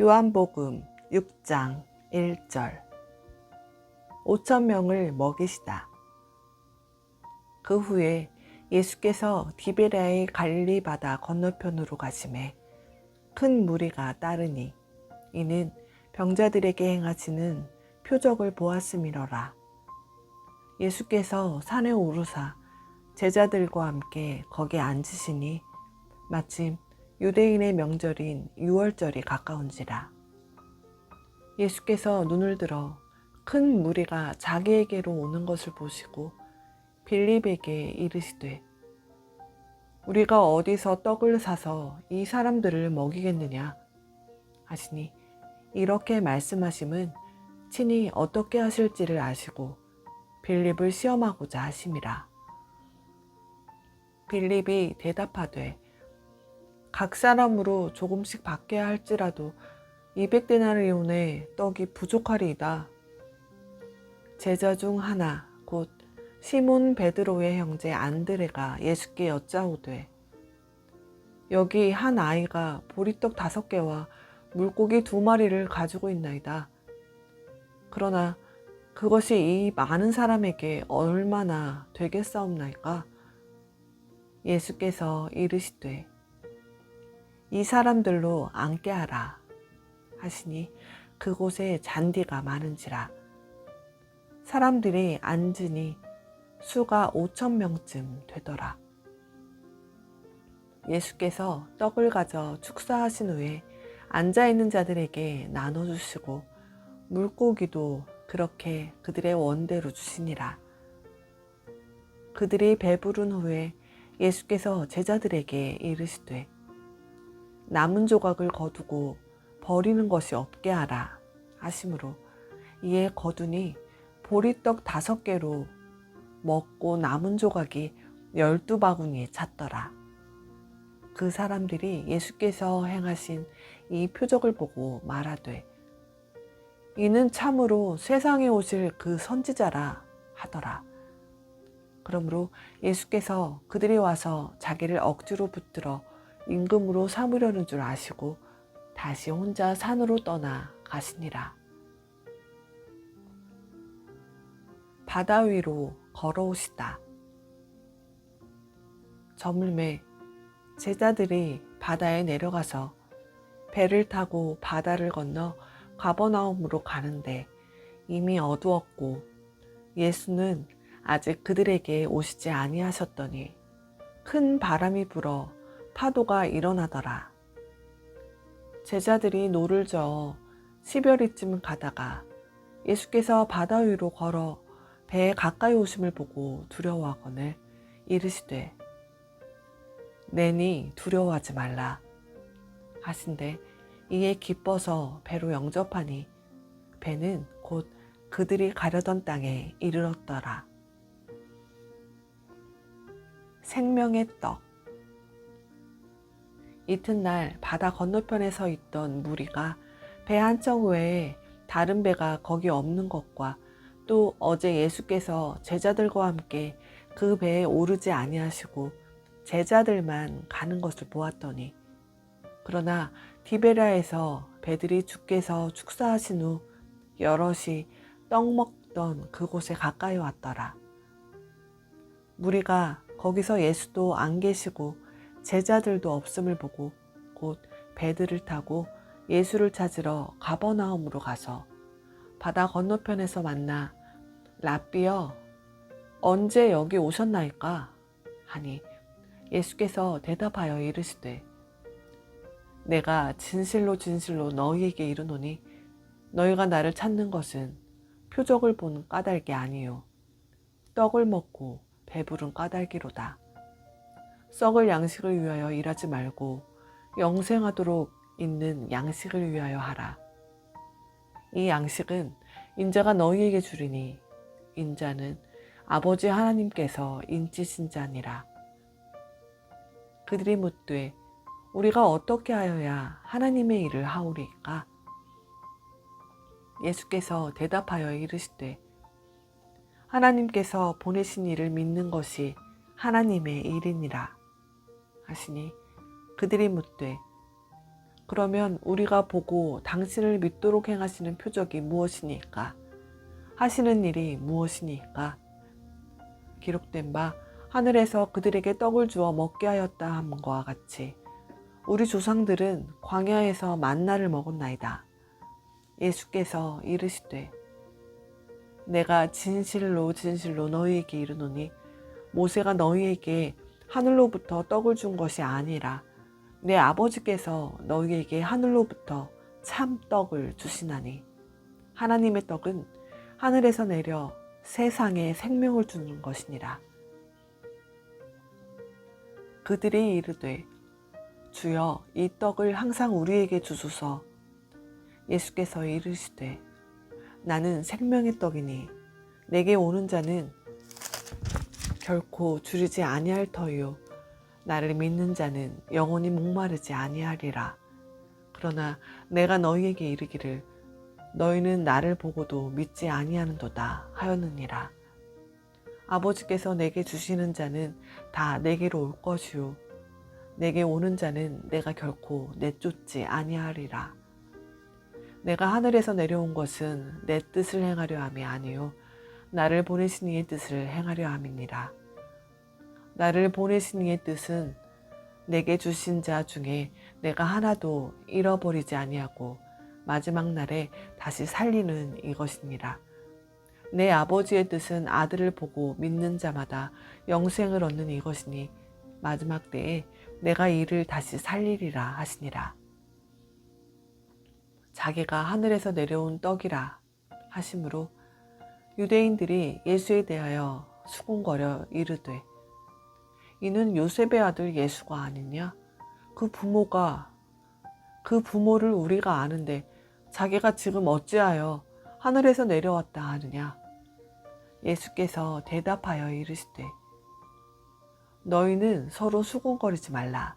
요한복음 6장 1절. 5천 명을 먹이시다. 그 후에 예수께서 디베랴의 갈릴리 바다 건너편으로 가시매 큰 무리가 따르니 이는 병자들에게 행하시는 표적을 보았음이러라. 예수께서 산에 오르사 제자들과 함께 거기 앉으시니 마침 유대인의 명절인 유월절이 가까운지라. 예수께서 눈을 들어 큰 무리가 자기에게로 오는 것을 보시고 빌립에게 이르시되 우리가 어디서 떡을 사서 이 사람들을 먹이겠느냐 하시니 이렇게 말씀하심은 친히 어떻게 하실지를 아시고 빌립을 시험하고자 하심이라. 빌립이 대답하되 각 사람으로 조금씩 받게 할지라도 200데나리온의 떡이 부족하리이다. 제자 중 하나 곧 시몬 베드로의 형제 안드레가 예수께 여짜오되 여기 한 아이가 보리떡 5개와 물고기 2마리를 가지고 있나이다. 그러나 그것이 이 많은 사람에게 얼마나 되겠사옵나이까? 예수께서 이르시되 이 사람들로 앉게 하라 하시니 그곳에 잔디가 많은지라. 사람들이 앉으니 수가 5천 명쯤 되더라. 예수께서 떡을 가져 축사하신 후에 앉아있는 자들에게 나눠주시고 물고기도 그렇게 그들의 원대로 주시니라. 그들이 배부른 후에 예수께서 제자들에게 이르시되 남은 조각을 거두고 버리는 것이 없게 하라 하시므로 이에 거두니 보리떡 5개로 먹고 남은 조각이 12바구니에 찼더라. 그 사람들이 예수께서 행하신 이 표적을 보고 말하되 이는 참으로 세상에 오실 그 선지자라 하더라. 그러므로 예수께서 그들이 와서 자기를 억지로 붙들어 임금으로 삼으려는 줄 아시고 다시 혼자 산으로 떠나 가시니라. 바다 위로 걸어오시다. 저물매 제자들이 바다에 내려가서 배를 타고 바다를 건너 가버나움으로 가는데 이미 어두웠고 예수는 아직 그들에게 오시지 아니하셨더니 큰 바람이 불어 파도가 일어나더라. 제자들이 노를 저어 10여리쯤 가다가 예수께서 바다 위로 걸어 배에 가까이 오심을 보고 두려워하거늘 이르시되 내니 두려워하지 말라 하신대 이에 기뻐서 배로 영접하니 배는 곧 그들이 가려던 땅에 이르렀더라. 생명의 떡. 이튿날 바다 건너편에 서 있던 무리가 배 한 척 외에 다른 배가 거기 없는 것과 또 어제 예수께서 제자들과 함께 그 배에 오르지 아니하시고 제자들만 가는 것을 보았더니 그러나 디베랴에서 배들이 주께서 축사하신 후 여럿이 떡 먹던 그곳에 가까이 왔더라. 무리가 거기서 예수도 안 계시고 제자들도 없음을 보고 곧 배들을 타고 예수를 찾으러 가버나움으로 가서 바다 건너편에서 만나 랍비여 언제 여기 오셨나이까 하니 예수께서 대답하여 이르시되 내가 진실로 진실로 너희에게 이르노니 너희가 나를 찾는 것은 표적을 본 까닭이 아니요 떡을 먹고 배부른 까닭이로다. 썩을 양식을 위하여 일하지 말고 영생하도록 있는 양식을 위하여 하라. 이 양식은 인자가 너희에게 주리니 인자는 아버지 하나님께서 인치신 자니라. 그들이 묻되 우리가 어떻게 하여야 하나님의 일을 하오리까? 예수께서 대답하여 이르시되 하나님께서 보내신 이를 믿는 것이 하나님의 일이니라 하시니 그들이 묻되 그러면 우리가 보고 당신을 믿도록 행하시는 표적이 무엇이니까? 하시는 일이 무엇이니까? 기록된 바 하늘에서 그들에게 떡을 주어 먹게 하였다 함과 같이 우리 조상들은 광야에서 만나를 먹었나이다. 예수께서 이르시되 내가 진실로 진실로 너희에게 이르노니 모세가 너희에게 하늘로부터 떡을 준 것이 아니라 내 아버지께서 너희에게 하늘로부터 참 떡을 주시나니 하나님의 떡은 하늘에서 내려 세상에 생명을 주는 것이니라. 그들이 이르되 주여 이 떡을 항상 우리에게 주소서. 예수께서 이르시되 나는 생명의 떡이니 내게 오는 자는 결코 줄이지 아니할 터이요 나를 믿는 자는 영원히 목마르지 아니하리라. 그러나 내가 너희에게 이르기를 너희는 나를 보고도 믿지 아니하는도다 하였느니라. 아버지께서 내게 주시는 자는 다 내게로 올 것이요 내게 오는 자는 내가 결코 내쫓지 아니하리라. 내가 하늘에서 내려온 것은 내 뜻을 행하려 함이 아니요 나를 보내신 이의 뜻을 행하려 함이니라. 나를 보내신 이의 뜻은 내게 주신 자 중에 내가 하나도 잃어버리지 아니하고 마지막 날에 다시 살리는 이것이니라. 내 아버지의 뜻은 아들을 보고 믿는 자마다 영생을 얻는 이것이니 마지막 때에 내가 이를 다시 살리리라 하시니라. 자기가 하늘에서 내려온 떡이라 하심으로 유대인들이 예수에 대하여 수군거려 이르되 이는 요셉의 아들 예수가 아니냐? 그 부모를 우리가 아는데 자기가 지금 어찌하여 하늘에서 내려왔다 하느냐? 예수께서 대답하여 이르시되 너희는 서로 수군거리지 말라.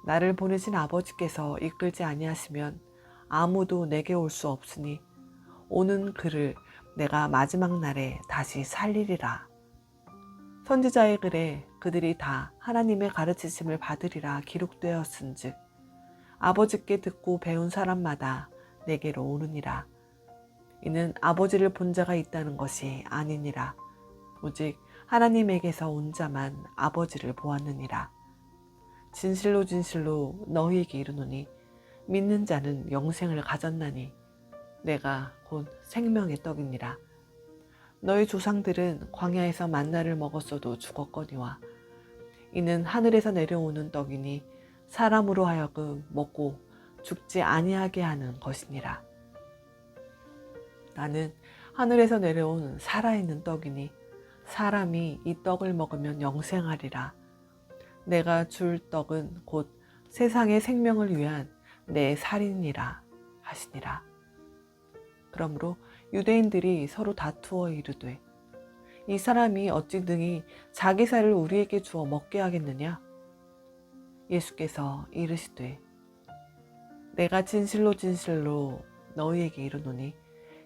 나를 보내신 아버지께서 이끌지 아니하시면 아무도 내게 올 수 없으니 오는 그를 내가 마지막 날에 다시 살리리라. 선지자의 글에 그들이 다 하나님의 가르치심을 받으리라 기록되었은즉 아버지께 듣고 배운 사람마다 내게로 오느니라. 이는 아버지를 본 자가 있다는 것이 아니니라. 오직 하나님에게서 온 자만 아버지를 보았느니라. 진실로 진실로 너희에게 이르노니 믿는 자는 영생을 가졌나니 내가 곧 생명의 떡이니라. 너희 조상들은 광야에서 만나를 먹었어도 죽었거니와 이는 하늘에서 내려오는 떡이니 사람으로 하여금 먹고 죽지 아니하게 하는 것이니라. 나는 하늘에서 내려온 살아있는 떡이니 사람이 이 떡을 먹으면 영생하리라. 내가 줄 떡은 곧 세상의 생명을 위한 내 살이니라 하시니라. 그러므로 유대인들이 서로 다투어 이르되 이 사람이 어찌 능히 자기 살을 우리에게 주어 먹게 하겠느냐? 예수께서 이르시되 내가 진실로 진실로 너희에게 이르노니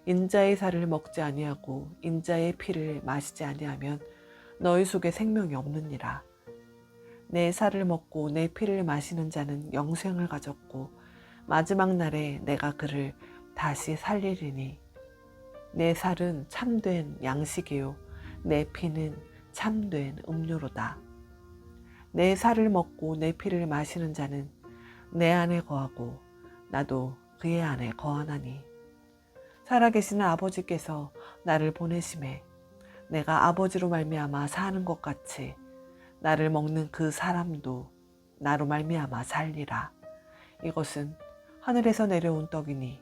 인자의 살을 먹지 아니하고 인자의 피를 마시지 아니하면 너희 속에 생명이 없느니라. 내 살을 먹고 내 피를 마시는 자는 영생을 가졌고 마지막 날에 내가 그를 다시 살리리니 내 살은 참된 양식이요 내 피는 참된 음료로다. 내 살을 먹고 내 피를 마시는 자는 내 안에 거하고 나도 그의 안에 거하나니 살아계시는 아버지께서 나를 보내심에 내가 아버지로 말미암아 사는 것 같이 나를 먹는 그 사람도 나로 말미암아 살리라. 이것은 하늘에서 내려온 떡이니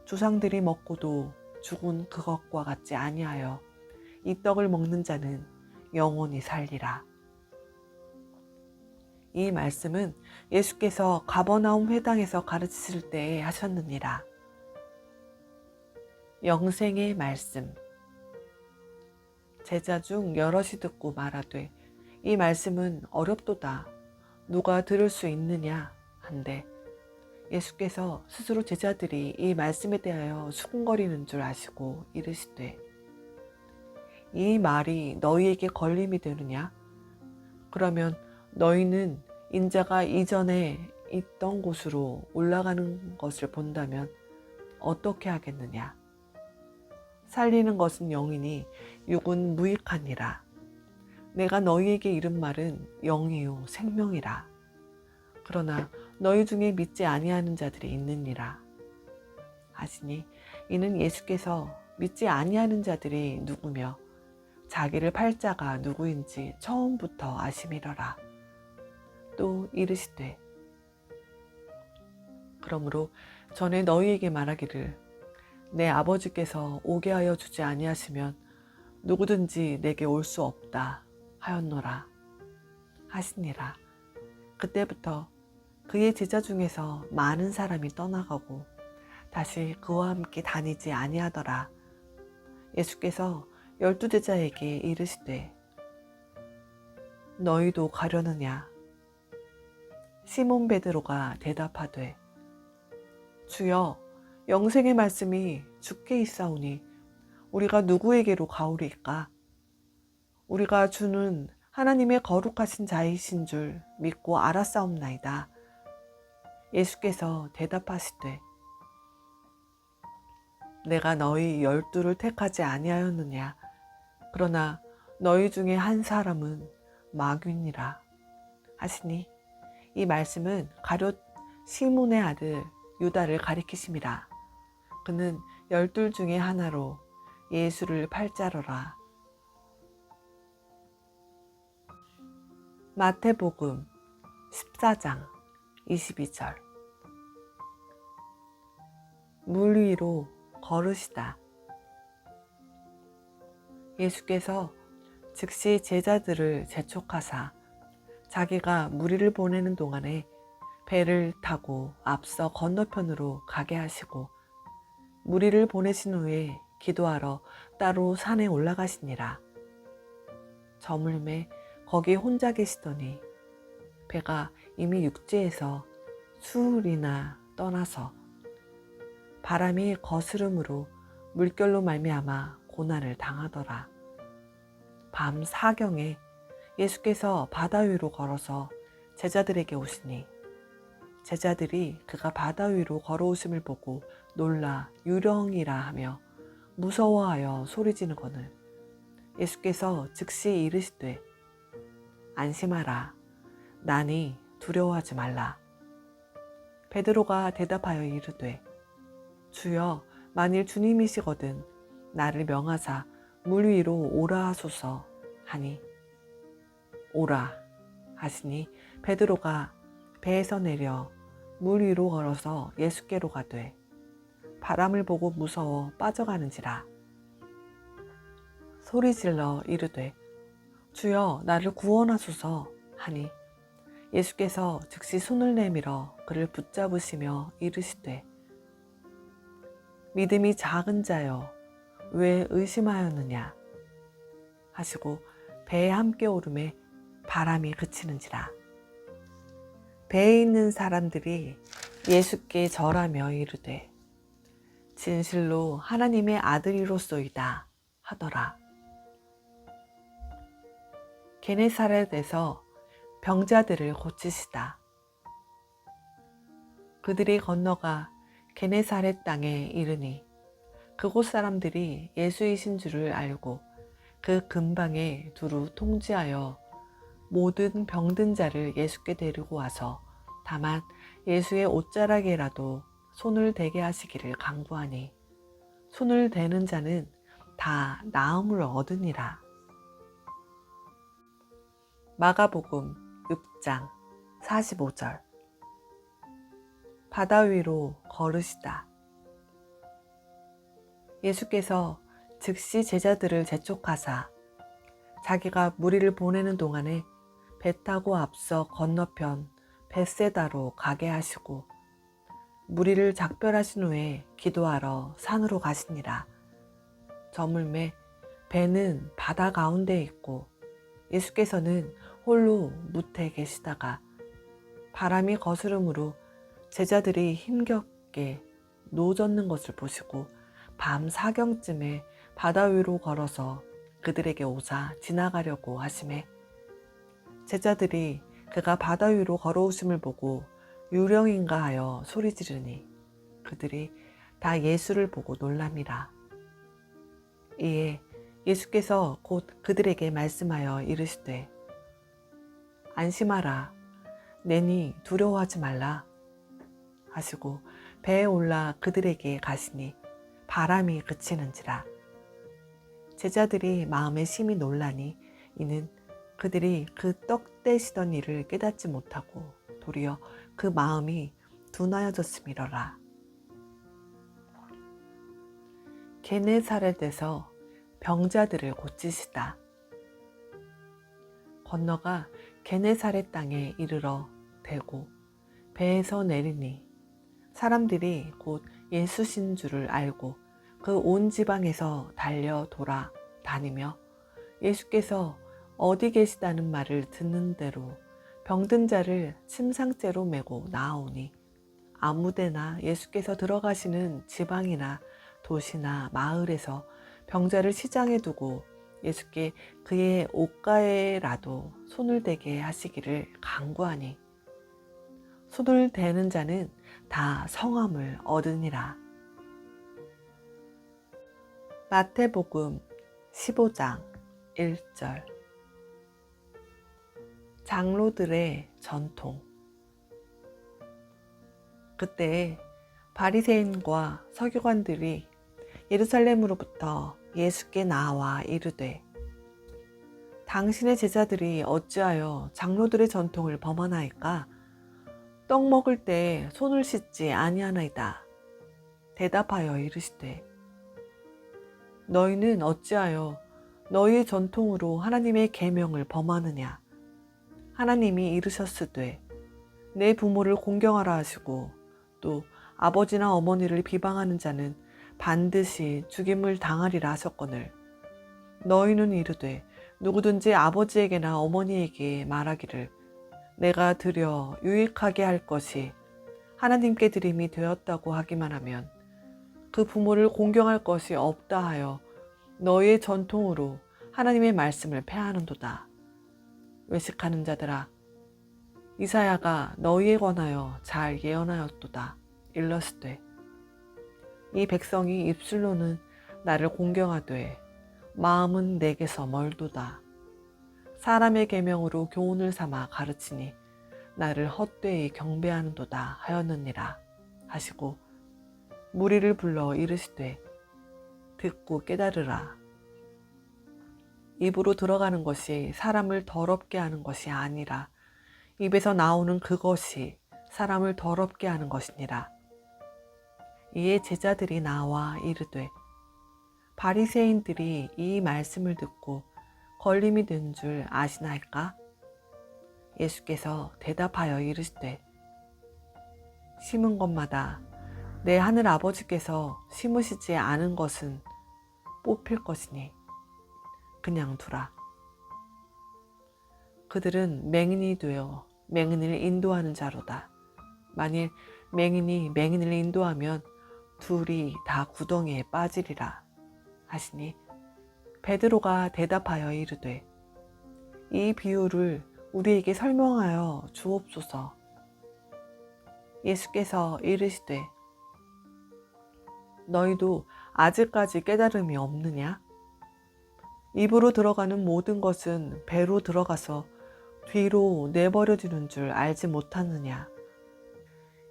조상들이 먹고도 죽은 그것과 같지 아니하여 이 떡을 먹는 자는 영원히 살리라. 이 말씀은 예수께서 가버나움 회당에서 가르치실 때에 하셨느니라. 영생의 말씀. 제자 중 여럿이 듣고 말하되 이 말씀은 어렵도다. 누가 들을 수 있느냐 한데 예수께서 스스로 제자들이 이 말씀에 대하여 수군거리는 줄 아시고 이르시되 이 말이 너희에게 걸림이 되느냐? 그러면 너희는 인자가 이전에 있던 곳으로 올라가는 것을 본다면 어떻게 하겠느냐? 살리는 것은 영이니 육은 무익하니라. 내가 너희에게 이른 말은 영이요 생명이라. 그러나 너희 중에 믿지 아니하는 자들이 있느니라 하시니, 이는 예수께서 믿지 아니하는 자들이 누구며 자기를 팔 자가 누구인지 처음부터 아심이러라. 또 이르시되, 그러므로 전에 너희에게 말하기를 내 아버지께서 오게 하여 주지 아니하시면 누구든지 내게 올 수 없다 하였노라 하시니라. 그때부터 그의 제자 중에서 많은 사람이 떠나가고 다시 그와 함께 다니지 아니하더라. 예수께서 12제자에게 이르시되, 너희도 가려느냐? 시몬 베드로가 대답하되, 주여, 영생의 말씀이 주께 있사오니 우리가 누구에게로 가오리까? 우리가 주는 하나님의 거룩하신 자이신 줄 믿고 알았사옵나이다. 예수께서 대답하시되, 내가 너희 12를 택하지 아니하였느냐? 그러나 너희 중에 한 사람은 마귀니라 하시니, 이 말씀은 가룟 시몬의 아들 유다를 가리키심이라. 그는 12 중에 하나로 예수를 팔 자로라. 마태복음 14장 22절. 물 위로 걸으시다. 예수께서 즉시 제자들을 재촉하사 자기가 무리를 보내는 동안에 배를 타고 앞서 건너편으로 가게 하시고, 무리를 보내신 후에 기도하러 따로 산에 올라가시니라. 저물매 거기 혼자 계시더니 배가 이미 육지에서 수흘이나 떠나서 바람이 거스름으로 물결로 말미암아 고난을 당하더라. 밤 사경에 예수께서 바다 위로 걸어서 제자들에게 오시니, 제자들이 그가 바다 위로 걸어오심을 보고 놀라 유령이라 하며 무서워하여 소리지르거늘 예수께서 즉시 이르시되, 안심하라. 나니 두려워하지 말라. 베드로가 대답하여 이르되, 주여, 만일 주님이시거든 나를 명하사 물 위로 오라 하소서 하니, 오라 하시니 베드로가 배에서 내려 물 위로 걸어서 예수께로 가되 바람을 보고 무서워 빠져가는지라. 소리질러 이르되, 주여, 나를 구원하소서 하니, 예수께서 즉시 손을 내밀어 그를 붙잡으시며 이르시되, 믿음이 작은 자여, 왜 의심하였느냐 하시고 배에 함께 오르매 바람이 그치는지라. 배에 있는 사람들이 예수께 절하며 이르되, 진실로 하나님의 아들이로소이다 하더라. 게네사렛에서 병자들을 고치시다. 그들이 건너가 게네사렛 땅에 이르니 그곳 사람들이 예수이신 줄을 알고 그 근방에 두루 통지하여 모든 병든 자를 예수께 데리고 와서 다만 예수의 옷자락에라도 손을 대게 하시기를 강구하니, 손을 대는 자는 다 나음을 얻으니라. 마가복음 6장 45절. 바다 위로 걸으시다. 예수께서 즉시 제자들을 재촉하사 자기가 무리를 보내는 동안에 배 타고 앞서 건너편 벳세다로 가게 하시고, 무리를 작별하신 후에 기도하러 산으로 가시니라. 저물매 배는 바다 가운데에 있고 예수께서는 홀로 무태에 계시다가 바람이 거스름으로 제자들이 힘겹게 노젓는 것을 보시고 밤 사경쯤에 바다 위로 걸어서 그들에게 오사 지나가려고 하시매, 제자들이 그가 바다 위로 걸어오심을 보고 유령인가 하여 소리 지르니 그들이 다 예수를 보고 놀랍니다. 이에 예수께서 곧 그들에게 말씀하여 이르시되 안심하라 내니 두려워하지 말라 하시고 배에 올라 그들에게 가시니 바람이 그치는지라. 제자들이 마음에 심히 놀라니 이는 그들이 그 떡 떼시던 일을 깨닫지 못하고 도리어 그 마음이 둔하여졌음이로라. 게네사렛에서 병자들을 고치시다. 건너가 게네사렛 땅에 이르러 대고 배에서 내리니 사람들이 곧 예수신 줄을 알고 그 온 지방에서 달려 돌아 다니며 예수께서 어디 계시다는 말을 듣는 대로 병든 자를 침상째로 메고 나아오니 아무데나 예수께서 들어가시는 지방이나 도시나 마을에서 병자를 시장에 두고 예수께 그의 옷가에라도 손을 대게 하시기를 간구하니 손을 대는 자는 다 성함을 얻으니라. 마태복음 15장 1절. 장로들의 전통. 그때 바리새인과 서기관들이 예루살렘으로부터 예수께 나와 이르되 당신의 제자들이 어찌하여 장로들의 전통을 범하나이까? 떡 먹을 때 손을 씻지 아니하나이다. 대답하여 이르시되 너희는 어찌하여 너희의 전통으로 하나님의 계명을 범하느냐? 하나님이 이르셨으되 내 부모를 공경하라 하시고 또 아버지나 어머니를 비방하는 자는 반드시 죽임을 당하리라 하셨거늘 너희는 이르되 누구든지 아버지에게나 어머니에게 말하기를 내가 드려 유익하게 할 것이 하나님께 드림이 되었다고 하기만 하면 그 부모를 공경할 것이 없다 하여 너희의 전통으로 하나님의 말씀을 폐하는도다. 외식하는 자들아 이사야가 너희에 관하여 잘 예언하였도다. 일러스되 이 백성이 입술로는 나를 공경하되 마음은 내게서 멀도다. 사람의 계명으로 교훈을 삼아 가르치니 나를 헛되이 경배하는도다 하였느니라 하시고 무리를 불러 이르시되 듣고 깨달으라. 입으로 들어가는 것이 사람을 더럽게 하는 것이 아니라 입에서 나오는 그것이 사람을 더럽게 하는 것이니라. 이에 제자들이 나와 이르되 바리새인들이 이 말씀을 듣고 걸림이 된 줄 아시나이까? 예수께서 대답하여 이르시되 심은 것마다 내 하늘 아버지께서 심으시지 않은 것은 뽑힐 것이니 그냥 두라. 그들은 맹인이 되어 맹인을 인도하는 자로다. 만일 맹인이 맹인을 인도하면 둘이 다 구덩이에 빠지리라 하시니 베드로가 대답하여 이르되 이 비유를 우리에게 설명하여 주옵소서. 예수께서 이르시되 너희도 아직까지 깨달음이 없느냐? 입으로 들어가는 모든 것은 배로 들어가서 뒤로 내버려지는 줄 알지 못하느냐?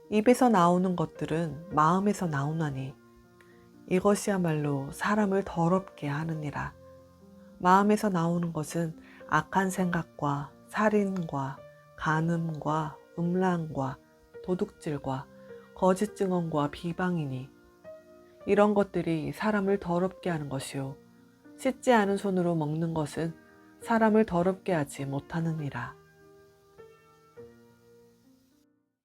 입에서 나오는 것들은 마음에서 나오나니 이것이야말로 사람을 더럽게 하느니라. 마음에서 나오는 것은 악한 생각과 살인과 간음과 음란과 도둑질과 거짓 증언과 비방이니 이런 것들이 사람을 더럽게 하는 것이요 씻지 않은 손으로 먹는 것은 사람을 더럽게 하지 못하느니라.